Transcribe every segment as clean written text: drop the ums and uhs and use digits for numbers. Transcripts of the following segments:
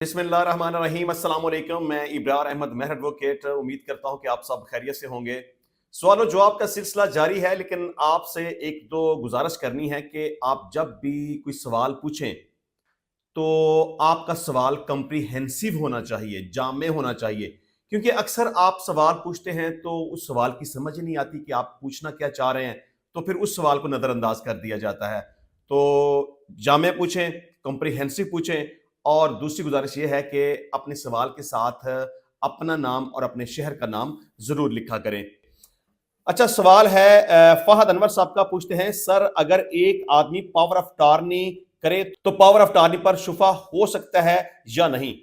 बिस्मिल्लाहिर्रहमानिर्रहीम अस्सलाम वालेकुम। मैं इब्रार अहमद मेहर एडवोकेट उम्मीद करता हूं कि आप सब खैरियत से होंगे। सवाल और जवाब का सिलसिला जारी है, लेकिन आपसे एक दो गुजारिश करनी है कि आप जब भी कोई सवाल पूछें तो आपका सवाल कम्प्रीहेंसिव होना चाहिए, जामे होना चाहिए। क्योंकि अक्सर आप सवाल पूछते हैं तो उस सवाल की समझ ही नहीं आती कि आप पूछना क्या चाह रहे हैं, तो फिर उस सवाल को नज़रअंदाज कर दिया जाता है। तो जामे पूछें, कम्प्रीहेंसिव पूछें, और दूसरी गुजारिश ये है कि अपने सवाल के साथ अपना नाम और अपने शहर का नाम ज़रूर लिखा करें। अच्छा, सवाल है फहद अनवर साहब का। पूछते हैं, सर अगर एक आदमी पावर ऑफ अटॉर्नी करे तो पावर ऑफ अटॉर्नी पर शुफा हो सकता है या नहीं?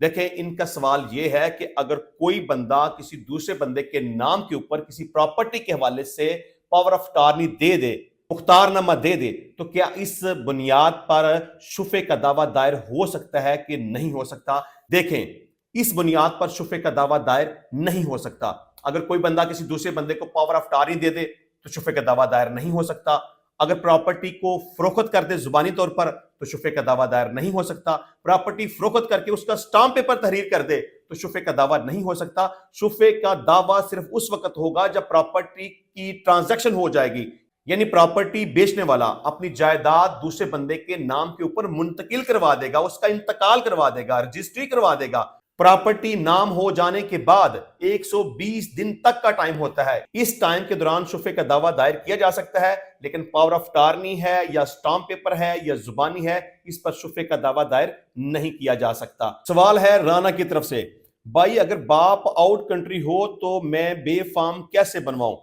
देखें, इनका सवाल यह है कि अगर कोई बंदा किसी दूसरे बंदे के नाम के ऊपर किसी प्रॉपर्टी के हवाले से पावर ऑफ अटॉर्नी दे दे, मुख्तारनामा दे दे, तो क्या इस बुनियाद पर शुफे का दावा दायर हो सकता है कि नहीं हो सकता? देखें, इस बुनियाद पर शुफे का दावा दायर नहीं हो सकता। अगर कोई बंदा किसी दूसरे बंदे को पावर ऑफ अटॉर्नी दे दे तो शुफे का दावा दायर नहीं हो सकता। अगर प्रॉपर्टी को फरोख्त कर दे जुबानी तौर पर तो शुफे का दावा दायर नहीं हो सकता। प्रॉपर्टी फरोख्त करके उसका स्टाम्प पेपर तहरीर कर दे तो शुफे का दावा नहीं हो सकता। शुफे का दावा सिर्फ उस वक्त होगा जब प्रॉपर्टी की ट्रांजैक्शन हो जाएगी, यानी प्रॉपर्टी बेचने वाला अपनी जायदाद दूसरे बंदे के नाम के ऊपर मुंतकिल करवा देगा, उसका इंतकाल करवा देगा, रजिस्ट्री करवा देगा। प्रॉपर्टी नाम हो जाने के बाद 120 दिन तक का टाइम होता है। इस टाइम के दौरान शुफे का दावा दायर किया जा सकता है, लेकिन पावर ऑफ अटॉर्नी है या स्टाम्प पेपर है या जुबानी है, इस पर शुफे का दावा दायर नहीं किया जा सकता। सवाल है राना की तरफ से, भाई अगर बाप आउट कंट्री हो तो मैं बे फार्म कैसे बनवाऊं?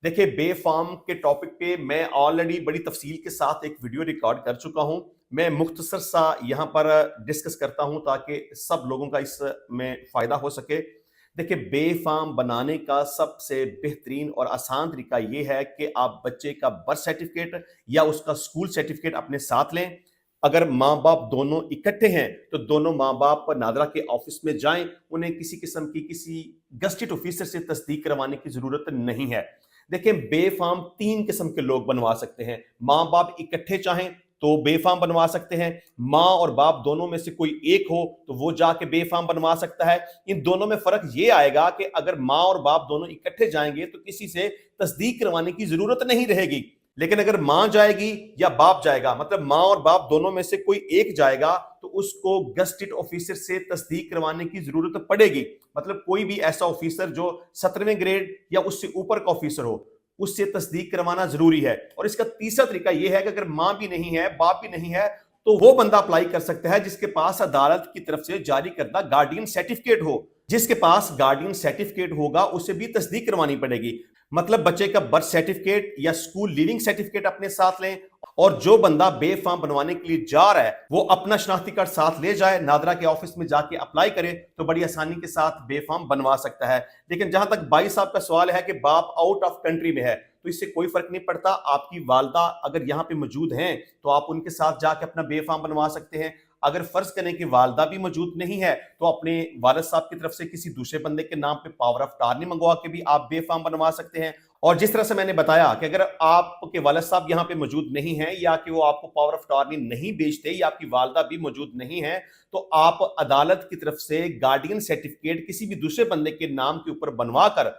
देखिए, बे फार्म के टॉपिक पे मैं ऑलरेडी बड़ी तफसील के साथ एक वीडियो रिकॉर्ड कर चुका हूं। मैं मुख्तसर सा यहां पर डिस्कस करता हूं ताकि सब लोगों का इसमें फायदा हो सके। देखिए, बे फार्म बनाने का सबसे बेहतरीन और आसान तरीका यह है कि आप बच्चे का बर्थ सर्टिफिकेट या उसका स्कूल सर्टिफिकेट अपने साथ लें। अगर माँ बाप दोनों इकट्ठे हैं तो दोनों माँ बाप नादरा के ऑफिस में जाएं। उन्हें किसी किस्म की किसी गस्टेड ऑफिसर से तस्दीक करवाने की जरूरत नहीं है। देखें, बे फार्म तीन किस्म के लोग बनवा सकते हैं। माँ बाप इकट्ठे चाहें तो बे फार्म बनवा सकते हैं। माँ और बाप दोनों में से कोई एक हो तो वो जाके बे फार्म बनवा सकता है। इन दोनों में फर्क ये आएगा कि अगर माँ और बाप दोनों इकट्ठे जाएंगे तो किसी से तस्दीक करवाने की जरूरत नहीं रहेगी, लेकिन अगर माँ जाएगी या बाप जाएगा, मतलब माँ और बाप दोनों में से कोई एक जाएगा, तो उसको गस्टेड ऑफिसर से तस्दीक करवाने की जरूरत पड़ेगी। मतलब कोई भी ऐसा ऑफिसर जो 17वें ग्रेड या उससे ऊपर का ऑफिसर हो, उससे तस्दीक करवाना जरूरी है। और इसका तीसरा तरीका यह है कि अगर माँ भी नहीं है, बाप भी नहीं है, तो वो बंदा अप्लाई कर सकता है जिसके पास अदालत की तरफ से जारी करदा गार्डियन सर्टिफिकेट हो। जिसके पास गार्डियन सर्टिफिकेट होगा उसे भी तस्दीक करवानी पड़ेगी। मतलब बच्चे का बर्थ सर्टिफिकेट या स्कूल लिविंग सर्टिफिकेट अपने साथ लें, और जो बंदा बे फार्म बनवाने के लिए जा रहा है वो अपना शनाख्ती कार्ड साथ ले जाए, नादरा के ऑफिस में जाके अप्लाई करे तो बड़ी आसानी के साथ बे फार्म बनवा सकता है। लेकिन जहां तक भाई साहब का सवाल है कि बाप आउट ऑफ कंट्री में है, तो इससे कोई फर्क नहीं पड़ता। आपकी वालदा अगर यहाँ पे मौजूद हैं तो आप उनके साथ जाके अपना बे फार्म बनवा सकते हैं। अगर फर्ज करें कि वालदा भी मौजूद नहीं है तो अपने वालिद साहब की तरफ से किसी दूसरे बंदे के नाम पे पावर ऑफ अटॉर्नी मंगवा के भी आप बे फार्म बनवा सकते हैं। और जिस तरह से मैंने बताया कि अगर आपके वालिद साहब यहाँ पे मौजूद नहीं है या कि वो आपको पावर ऑफ अटॉर्नी नहीं बेचते या आपकी वालदा भी मौजूद नहीं है, तो आप अदालत की तरफ से गार्डियन सर्टिफिकेट किसी भी दूसरे बंदे के नाम के ऊपर बनवा कर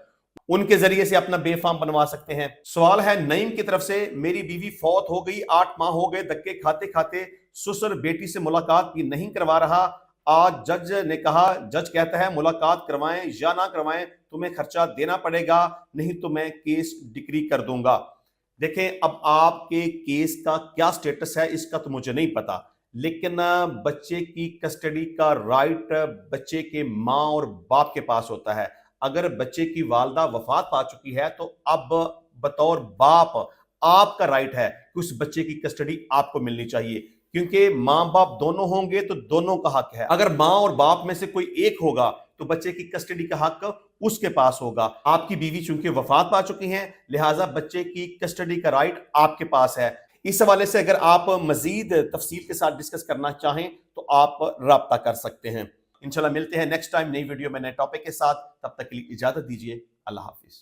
उनके जरिए से अपना बे फार्म बनवा सकते हैं। सवाल है नईम की तरफ से, मेरी बीवी फौत हो गई, 8 माह हो गए, धक्के खाते खाते ससुर बेटी से मुलाकात भी नहीं करवा रहा। आज जज ने कहा, जज कहता है मुलाकात करवाएं या ना करवाएं, तुम्हें खर्चा देना पड़ेगा, नहीं तो मैं केस डिक्री कर दूंगा। देखें, अब आपके केस का क्या स्टेटस है इसका तो मुझे नहीं पता, लेकिन बच्चे की कस्टडी का राइट बच्चे के माँ और बाप के पास होता है। अगर बच्चे की वालदा वफात पा चुकी है तो अब बतौर बाप आपका राइट है कि उस बच्चे की कस्टडी आपको मिलनी चाहिए, क्योंकि माँ बाप दोनों होंगे तो दोनों का हक है। अगर माँ और बाप में से कोई एक होगा तो बच्चे की कस्टडी का हक उसके पास होगा। आपकी बीवी चूंकि वफात पा चुकी हैं, लिहाजा बच्चे की कस्टडी का राइट आपके पास है। इस हवाले से अगर आप मजीद तफसील के साथ डिस्कस करना चाहें तो आप राब्ता कर सकते हैं। इंशाल्लाह मिलते हैं नेक्स्ट टाइम नई वीडियो में नए टॉपिक के साथ। तब तक के लिए इजाजत दीजिए। अल्लाह हाफिज।